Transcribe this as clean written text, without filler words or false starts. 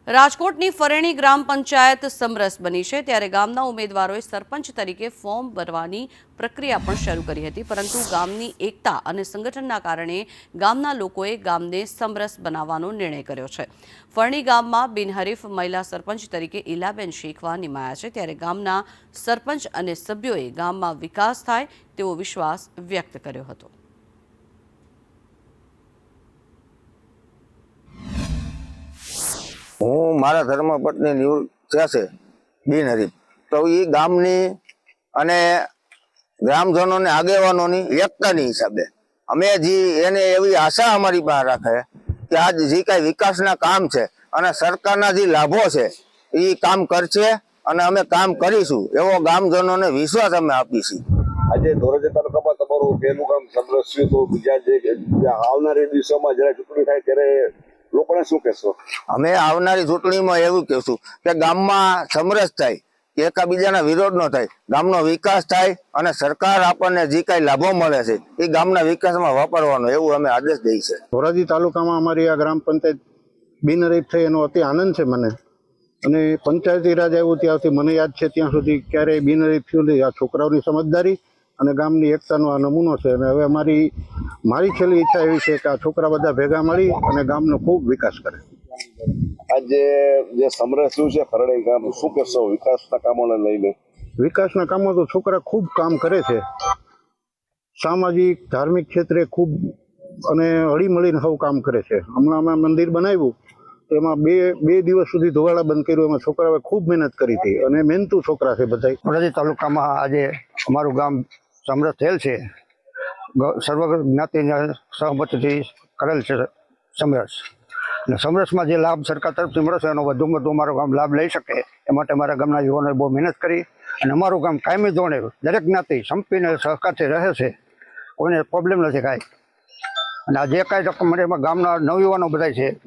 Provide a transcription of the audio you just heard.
રાજકોટની ફરેણી ગ્રામ પંચાયત સમરસ બની છે ત્યારે ગામના ઉમેદવારોએ સરપંચ તરીકે ફોર્મ ભરવાની પ્રક્રિયા પણ શરૂ કરી હતી, પરંતુ ગામની એકતા અને સંગઠનના કારણે ગામના લોકોએ ગામને સમરસ બનાવવાનો નિર્ણય કર્યો છે। ફરણી ગામમાં બિનહરીફ મહિલા સરપંચ તરીકે ઇલાબેન શેખવા નિમાયા છે, ત્યારે ગામના સરપંચ અને સભ્યોએ ગામમાં વિકાસ થાય તેવો વિશ્વાસ વ્યક્ત કર્યો હતો। હું મારા ધર્મપત્ની નિવૃત્ત થયા છે બિનહરીફ, તો એ ગામની અને ગ્રામજનોને આગેવાનોની એકતાની હિસાબે અમે એને એવી આશા અમારી પાસે રાખે કે આજ જે કાંઈ વિકાસના કામ છે અને સરકારના જે લાભો છે એ કામ કરશે અને અમે કામ કરીશું એવો ગામજનોને વિશ્વાસ અમે આપીશું। આજે ધોરાજી તાલુકામાં તમારું પહેલું કામ સમરસ થયું, તો બીજા જે આવનારી દિવસોમાં જ્યારે ચૂંટણી થાય ત્યારે લોકોને શું કહેશો? અમે આવનારી ચૂંટણીમાં એવું કહેશું કે ગામમાં સમરસ થાય, કે એકાબીજાના વિરોધ ન થાય, ગામનો વિકાસ થાય અને સરકાર આપણને જે કાંઈ લાભો મળે છે એ ગામના વિકાસમાં વાપરવાનો એવું અમે આદેશ દઈએ છીએ। ધોરાજી તાલુકામાં અમારી આ ગ્રામ પંચાયત બિનહરીફ થઈ એનો અતિ આનંદ છે મને, અને પંચાયતી રાજ આવ્યું ત્યારથી મને યાદ છે ત્યાં સુધી ક્યારેય બિનહરીફ થયું નથી। આ છોકરાઓની સમજદારી અને ગામની એકતાનો આ નમૂનો છે, અને હવે મારી છેલ્લી ઈચ્છા એવી છે કે આ છોકરા બધા ભેગા મળી અને ગામનો ખૂબ વિકાસ કરે। આજે જે સમરસ થયું છે ફરણી ગામ, શું કહેશો વિકાસના કામોને લઈને? વિકાસના કામો તો છોકરા ખૂબ કામ કરે છે, સામાજિક ધાર્મિક ક્ષેત્રે ખૂબ અને હળીમળીને સૌ કામ કરે છે। હમણાં અમે મંદિર બનાવ્યું, એમાં બે દિવસ સુધી ધોવાડા બંધ કર્યું, એમાં છોકરાઓએ ખૂબ મહેનત કરી હતી અને મહેનતુ છોકરા છે બધા। ધોરાજી તાલુકામાં આજે અમારું ગામ સમરસ થયેલ છે, સર્વ જ્ઞાતિના સહમતિથી કરેલ છે સમરસ, અને સમરસમાં જે લાભ સરકાર તરફથી મળે છે એનો વધુમાં વધુ અમારું ગામ લાભ લઈ શકે એ માટે મારા ગામના યુવાનોએ બહુ મહેનત કરી, અને અમારું ગામ કાયમી ધોરણે દરેક જ્ઞાતિ સંપીને સહકારથી રહે છે, કોઈને પ્રોબ્લેમ નથી કાંઈ। અને આ જે કાંઈ રકમ મળે એમાં ગામના નવયુવાનો બધા છે।